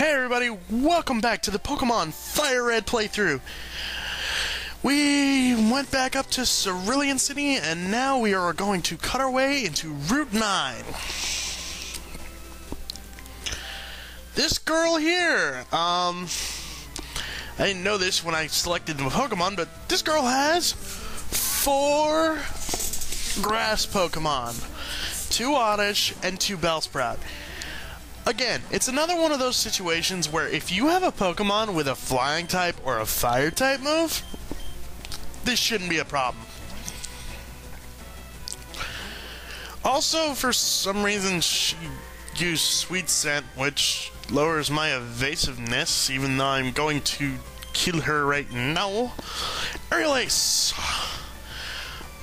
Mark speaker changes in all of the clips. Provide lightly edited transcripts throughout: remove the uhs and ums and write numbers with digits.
Speaker 1: Hey everybody, welcome back to the Pokemon Fire Red playthrough. We went back up to Cerulean City, and now we are going to cut our way into Route 9. This girl here, I didn't know this when I selected the Pokemon, but this girl has 4 grass Pokemon, 2 Oddish, and 2 Bellsprout. Again, it's another one of those situations where if you have a Pokemon with a flying type or a fire type move, this shouldn't be a problem. Also, for some reason, she used Sweet Scent, which lowers my evasiveness, even though I'm going to kill her right now. Aerial Ace!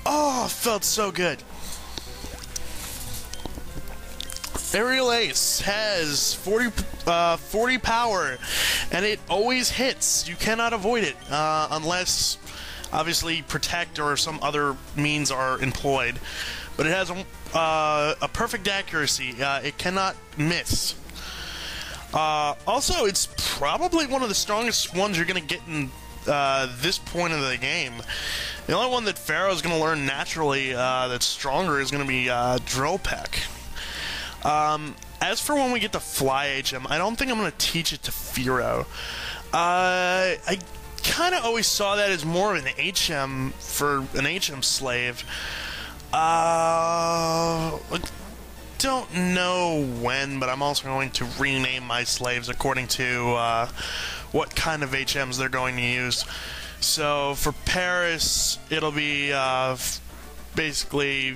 Speaker 1: Oh, felt so good. Aerial Ace has 40 power, and it always hits. You cannot avoid it, unless, obviously, Protect or some other means are employed. But it has a perfect accuracy. It cannot miss. Also, it's probably one of the strongest ones you're going to get in this point of the game. The only one that Pharaoh's going to learn naturally that's stronger is going to be Drill Peck. As for when we get to Fly HM, I don't think I'm going to teach it to Fearow. I kind of always saw that as more of an HM for an HM slave. I don't know when, but I'm also going to rename my slaves according to what kind of HMs they're going to use. So for Paris, it'll be basically...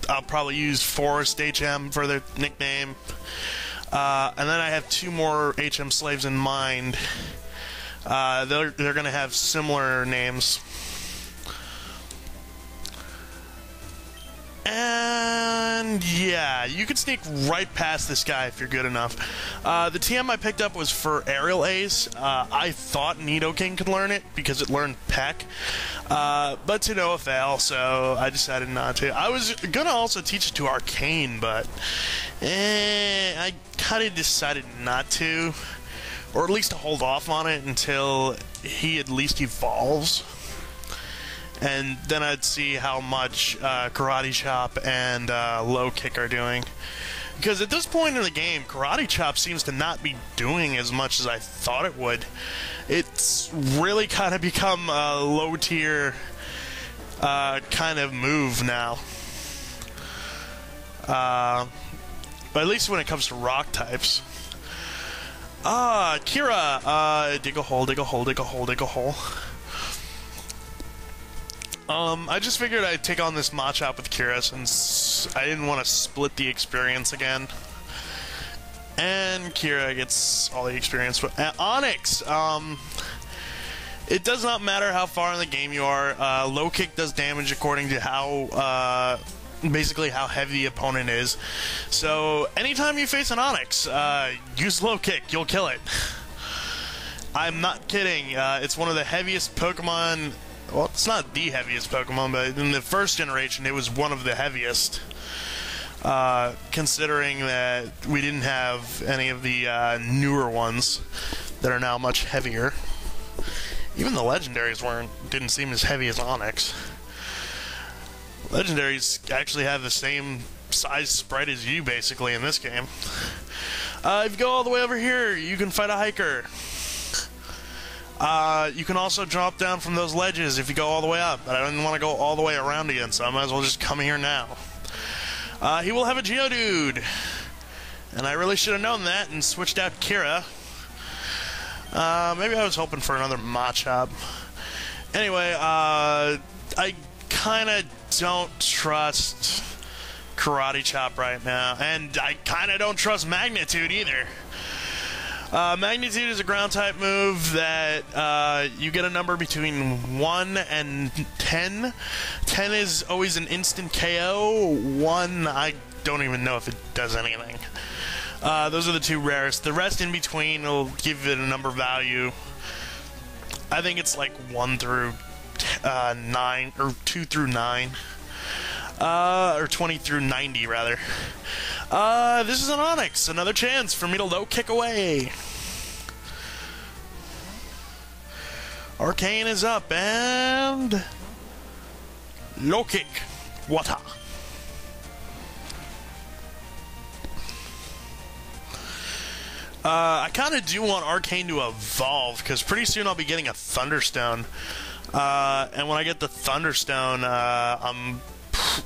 Speaker 1: I'll probably use Forest HM for their nickname. And then I have 2 more HM slaves in mind. They're going to have similar names. And yeah, you can sneak right past this guy if you're good enough. The TM I picked up was for Aerial Ace. I thought Nidoking could learn it because it learned Peck. But to no avail, so I decided not to. I was gonna also teach it to Arcane, but I kind of decided not to, or at least to hold off on it until he at least evolves, and then I'd see how much Karate Chop and Low Kick are doing. Because at this point in the game, Karate Chop seems to not be doing as much as I thought it would. It's really kind of become a low-tier kind of move now. But at least when it comes to rock types. Kira! Dig a hole, dig a hole, dig a hole, dig a hole. I just figured I'd take on this Machop with Kira since I didn't want to split the experience again. And Kira gets all the experience. But Onyx, it does not matter how far in the game you are. Low Kick does damage according to how, basically how heavy the opponent is. So anytime you face an Onyx, use Low Kick, you'll kill it. I'm not kidding. It's one of the heaviest Pokemon. Well, it's not the heaviest Pokemon, but in the first generation, it was one of the heaviest. Considering that we didn't have any of the newer ones that are now much heavier. Even the legendaries didn't seem as heavy as Onyx. Legendaries actually have the same size sprite as you, basically, in this game. If you go all the way over here, you can fight a hiker. You can also drop down from those ledges if you go all the way up, but I didn't want to go all the way around again, so I might as well just come here now. He will have a Geodude, and I really should have known that and switched out Kira. Maybe I was hoping for another Machop. Anyway, I kind of don't trust Karate Chop right now, and I kind of don't trust Magnitude either. Magnitude is a ground type move that you get a number between 1 and 10. 10 is always an instant KO. 1, I don't even know if it does anything. Those are the 2 rarest. The rest in between will give it a number value. I think it's like 1 through 9, or 2 through 9. Or 20 through 90, rather. This is an Onyx. Another chance for me to low kick away. Arcane is up, and... low kick. Water. I kind of do want Arcane to evolve, because pretty soon I'll be getting a Thunderstone. And when I get the Thunderstone,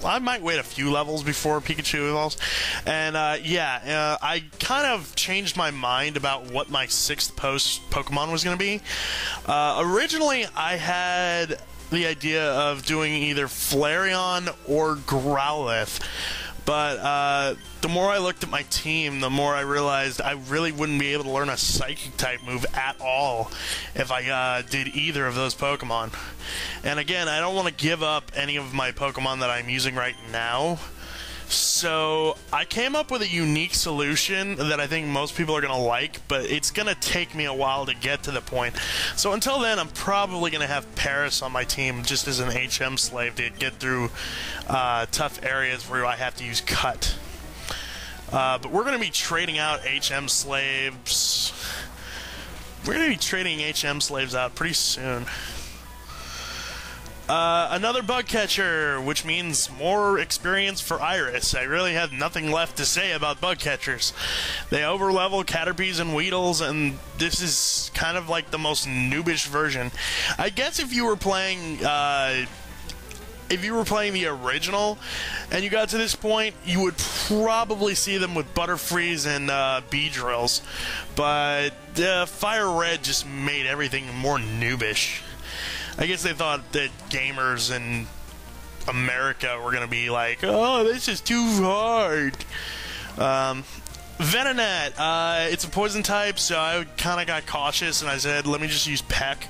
Speaker 1: I might wait a few levels before Pikachu evolves. And, I kind of changed my mind about what my 6th Pokemon was going to be. Originally, I had the idea of doing either Flareon or Growlithe. But the more I looked at my team, the more I realized I really wouldn't be able to learn a Psychic-type move at all if I did either of those Pokemon. And again, I don't want to give up any of my Pokemon that I'm using right now. So I came up with a unique solution that I think most people are going to like, but it's going to take me a while to get to the point. So until then, I'm probably going to have Paris on my team just as an HM slave to get through tough areas where I have to use Cut. But we're going to be trading out HM slaves. We're going to be trading HM slaves out pretty soon. Another bug catcher, which means more experience for Iris. I really have nothing left to say about bug catchers. They overlevel Caterpies and Weedles, and this is kind of like the most noobish version. I guess if you were playing, the original, and you got to this point, you would probably see them with Butterfrees and Beedrills. But Fire Red just made everything more noobish. I guess they thought that gamers in America were going to be like, oh, this is too hard. Venonat, it's a poison type, so I kind of got cautious and I said, let me just use Peck.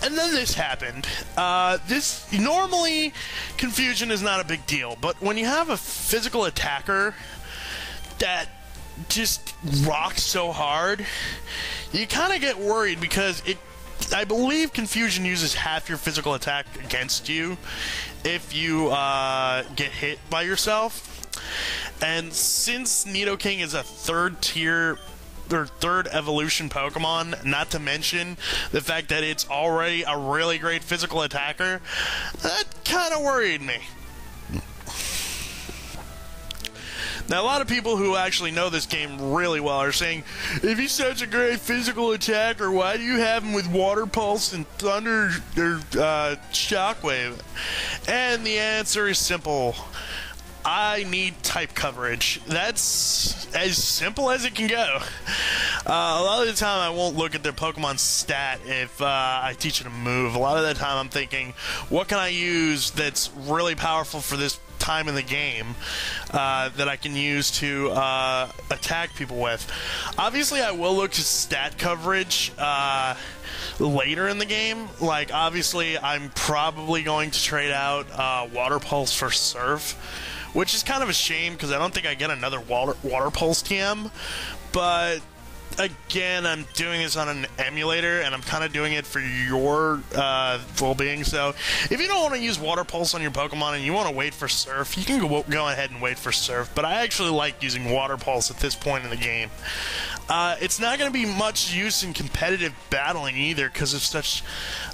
Speaker 1: And then this happened. Normally, confusion is not a big deal, but when you have a physical attacker that just rocks so hard, you kind of get worried because I believe Confusion uses half your physical attack against you if you get hit by yourself. And since Nidoking is a third evolution Pokemon, not to mention the fact that it's already a really great physical attacker, that kind of worried me. Now, a lot of people who actually know this game really well are saying, if he's such a great physical attacker, why do you have him with Water Pulse and Thunder or Shockwave? And the answer is simple. I need type coverage. That's as simple as it can go. A lot of the time I won't look at their Pokemon stat if I teach it a move. A lot of the time I'm thinking, what can I use that's really powerful for this time in the game that I can use to attack people with. Obviously, I will look to stat coverage later in the game. Like, obviously, I'm probably going to trade out Water Pulse for Surf, which is kind of a shame because I don't think I get another Water Pulse TM, but again, I'm doing this on an emulator, and I'm kind of doing it for your well-being. So, if you don't want to use Water Pulse on your Pokemon and you want to wait for Surf, you can go ahead and wait for Surf. But I actually like using Water Pulse at this point in the game. It's not going to be much use in competitive battling either because of such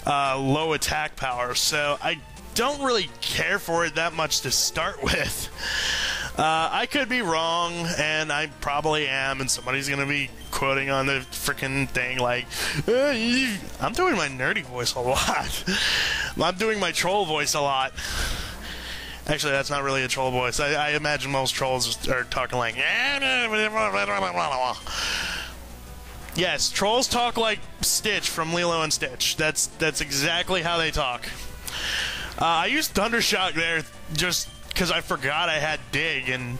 Speaker 1: low attack power. So, I don't really care for it that much to start with. I could be wrong, and I probably am, and somebody's going to be quoting on the freaking thing like, I'm doing my nerdy voice a lot. I'm doing my troll voice a lot. Actually, that's not really a troll voice. I imagine most trolls are talking like, yes, trolls talk like Stitch from Lilo and Stitch. That's exactly how they talk. I used Thundershock there just because I forgot I had Dig, and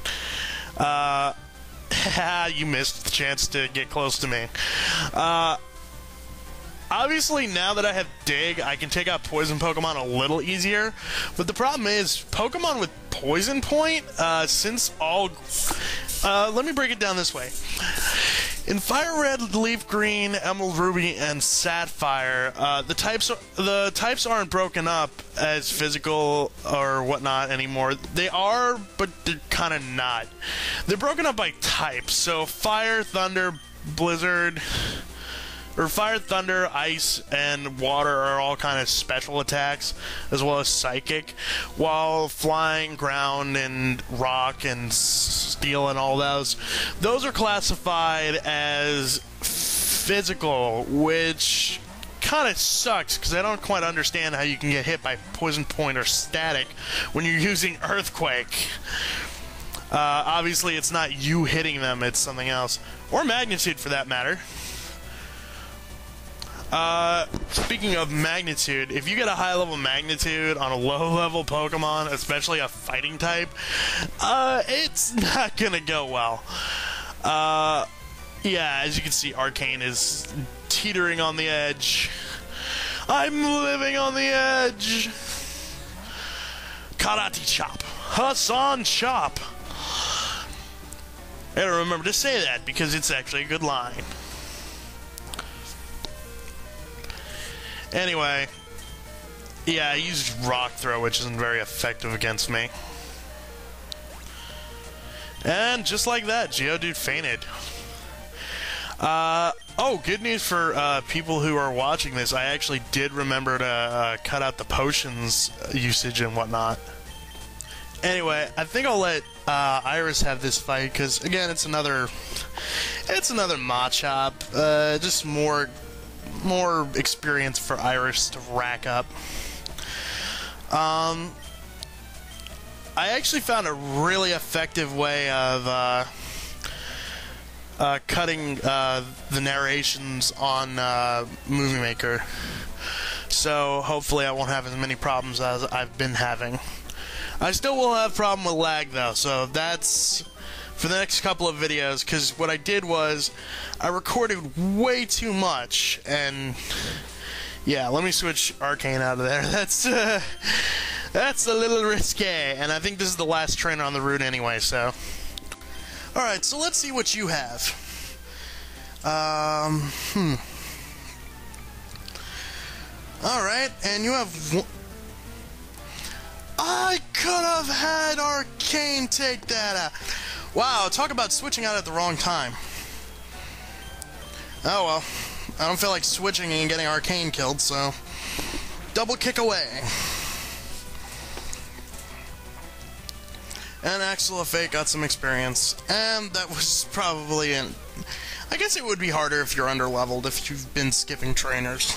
Speaker 1: you missed the chance to get close to me. Obviously, now that I have Dig, I can take out Poison Pokemon a little easier, but the problem is, Pokemon with Poison Point, let me break it down this way. In Fire Red, Leaf Green, Emerald Ruby, and Sapphire, the types aren't broken up as physical or whatnot anymore. They are, but they're kind of not. They're broken up by types. So Fire, Thunder, Blizzard, or Fire, Thunder, Ice, and Water are all kind of special attacks, as well as Psychic, while Flying, Ground, and Rock, and Steel, and all those are classified as physical, which kind of sucks, because I don't quite understand how you can get hit by Poison Point or Static when you're using Earthquake. Obviously, it's not you hitting them, it's something else. Or Magnitude, for that matter. Speaking of Magnitude, if you get a high-level Magnitude on a low-level Pokemon, especially a fighting type, it's not gonna go well. Yeah, as you can see, Arcane is teetering on the edge. I'm living on the edge! Karate Chop. Hassan Chop. I gotta remember to say that, because it's actually a good line. Anyway, yeah, I used Rock Throw, which isn't very effective against me. And just like that, Geodude fainted. Oh, good news for people who are watching this. I actually did remember to cut out the potions usage and whatnot. Anyway, I think I'll let Iris have this fight, because, again, it's another Machop. Just more experience for Iris to rack up. I actually found a really effective way of cutting the narrations on Movie Maker, so hopefully I won't have as many problems as I've been having. I still will have a problem with lag though, so that's for the next couple of videos, because what I did was I recorded way too much, and yeah, let me switch Arcane out of there. That's a little risque, and I think this is the last trainer on the route anyway, so. Alright, so let's see what you have. Alright, and you have I could have had Arcane take that out. Wow, talk about switching out at the wrong time. Oh well, I don't feel like switching and getting Arcane killed, so double kick away. And Axel of Fate got some experience, and that was probably an... I guess it would be harder if you're underleveled, if you've been skipping trainers.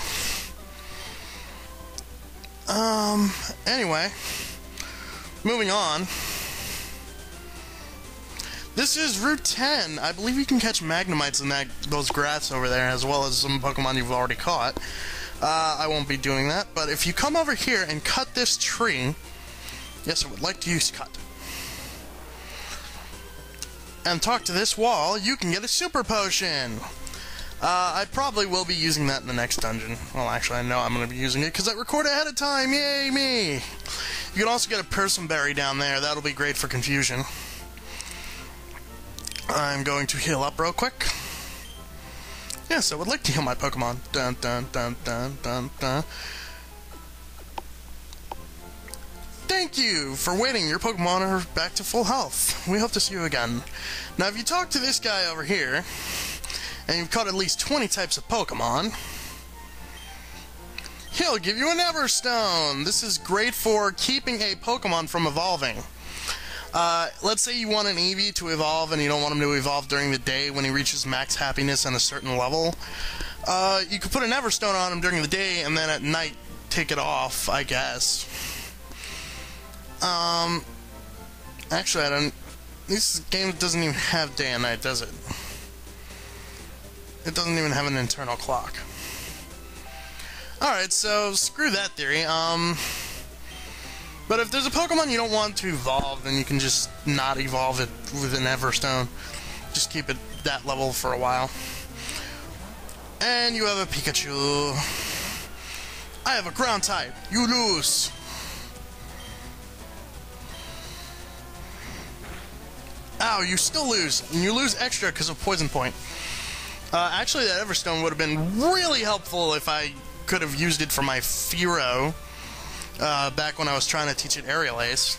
Speaker 1: Anyway, moving on. This is Route 10. I believe you can catch Magnemites in those grass over there, as well as some Pokemon you've already caught. I won't be doing that, but if you come over here and cut this tree... Yes, I would like to use cut. And talk to this wall, you can get a Super Potion! I probably will be using that in the next dungeon. Well, actually, I know I'm going to be using it because I record ahead of time! Yay, me! You can also get a Person Berry down there. That'll be great for confusion. I'm going to heal up real quick. Yes, I would like to heal my Pokemon. Dun dun dun dun dun dun. Thank you for waiting. Your Pokemon are back to full health. We hope to see you again. Now, if you talk to this guy over here, and you've caught at least 20 types of Pokemon, he'll give you an Everstone. This is great for keeping a Pokemon from evolving. Let's say you want an Eevee to evolve and you don't want him to evolve during the day when he reaches max happiness on a certain level. You could put an Everstone on him during the day and then at night take it off, I guess. Actually, I don't... This game doesn't even have day and night, does it? It doesn't even have an internal clock. Alright, so screw that theory. But if there's a Pokemon you don't want to evolve, then you can just not evolve it with an Everstone. Just keep it that level for a while. And you have a Pikachu. I have a ground type. You lose. Ow, you still lose. And you lose extra because of Poison Point. Actually, that Everstone would have been really helpful if I could have used it for my Firo back when I was trying to teach it Aerial Ace.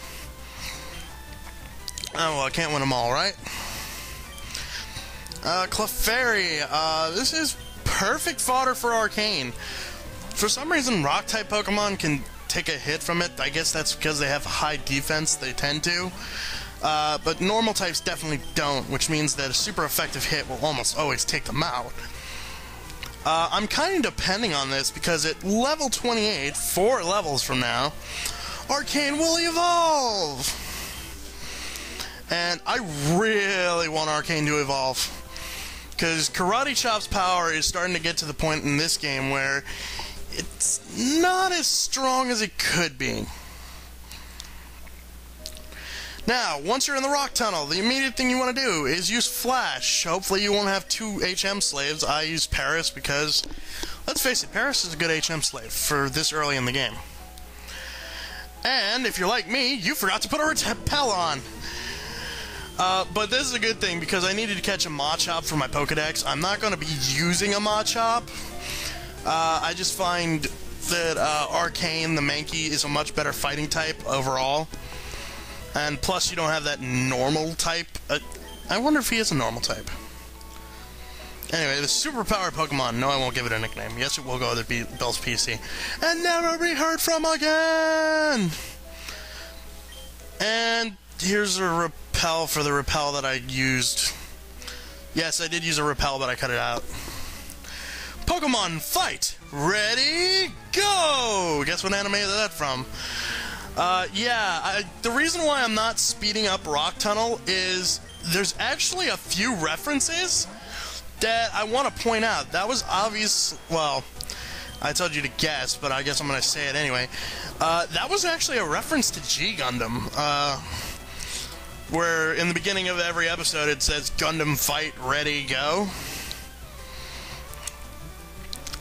Speaker 1: Oh, well, I can't win them all, right? Clefairy. This is perfect fodder for Arcane. For some reason, Rock-type Pokemon can take a hit from it. I guess that's because they have high defense, they tend to. But normal types definitely don't, which means that a super effective hit will almost always take them out. I'm kind of depending on this because at level 28, 4 levels from now, Arcane will evolve! And I really want Arcane to evolve. Because Karate Chop's power is starting to get to the point in this game where it's not as strong as it could be. Now, once you're in the rock tunnel, the immediate thing you want to do is use Flash. Hopefully you won't have 2 HM slaves. I use Paris because, let's face it, Paris is a good HM slave for this early in the game. And if you're like me, you forgot to put a repel on. But this is a good thing because I needed to catch a Machop for my Pokedex. I'm not going to be using a Machop. I just find that Arcane, the Mankey, is a much better fighting type overall. And plus, you don't have that normal type. I wonder if he is a normal type. Anyway, the superpowered Pokemon. No, I won't give it a nickname. Yes, it will go to Bill's PC. And never be heard from again! And here's a repel for the repel that I used. Yes, I did use a repel, but I cut it out. Pokemon fight! Ready, go! Guess what anime is that from? The reason why I'm not speeding up Rock Tunnel is there's actually a few references that I want to point out. That was obvious, well, I told you to guess, but I guess I'm going to say it anyway. That was actually a reference to G Gundam, where in the beginning of every episode it says, Gundam fight, ready, go.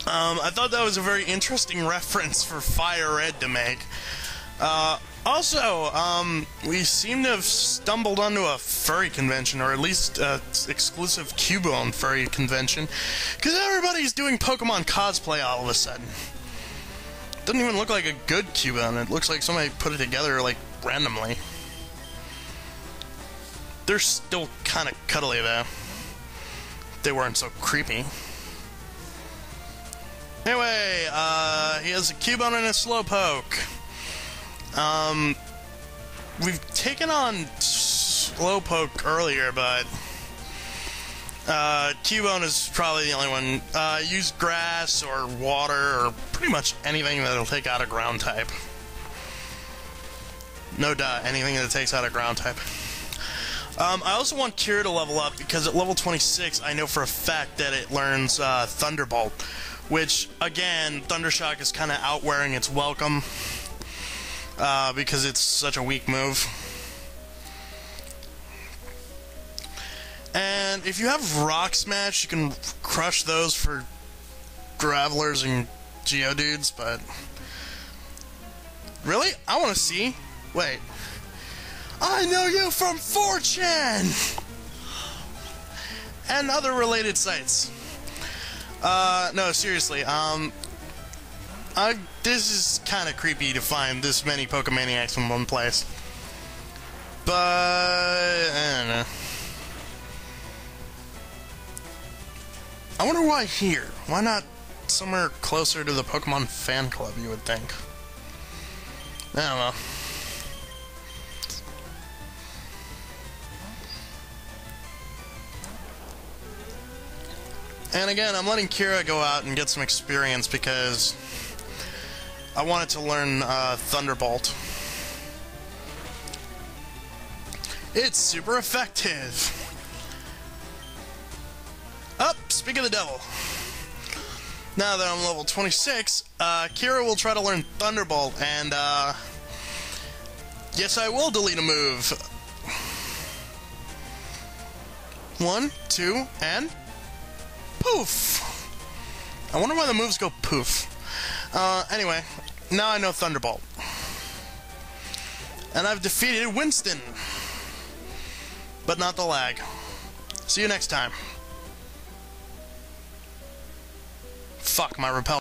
Speaker 1: I thought that was a very interesting reference for Fire Red to make. We seem to have stumbled onto a furry convention, or at least exclusive Cubone furry convention, because everybody's doing Pokemon cosplay all of a sudden. Doesn't even look like a good Cubone. It looks like somebody put it together, like, randomly. They're still kind of cuddly, though. They weren't so creepy. Anyway, he has a Cubone and a Slowpoke. We've taken on Slowpoke earlier, but Cubone is probably the only one. Use grass or water or pretty much anything that'll take out a ground type. No duh, anything that takes out a ground type. I also want Kira to level up because at level 26 I know for a fact that it learns Thunderbolt, which, again, Thundershock is kind of outwearing its welcome. Because it's such a weak move. And if you have Rock Smash, you can crush those for Gravelers and Geodudes, but... Really? I want to see... Wait. I know you from 4chan! And other related sites. No, seriously, this is kind of creepy to find this many Pokemaniacs in one place. But, I don't know. I wonder why here? Why not somewhere closer to the Pokemon fan club, you would think? I don't know. And again, I'm letting Kira go out and get some experience because I wanted to learn Thunderbolt. It's super effective! Speak of the devil. Now that I'm level 26, Kira will try to learn Thunderbolt, and yes, I will delete a move. 1, 2, and poof! I wonder why the moves go poof. Anyway, now I know Thunderbolt. And I've defeated Winston. But not the lag. See you next time. fuck, my repel.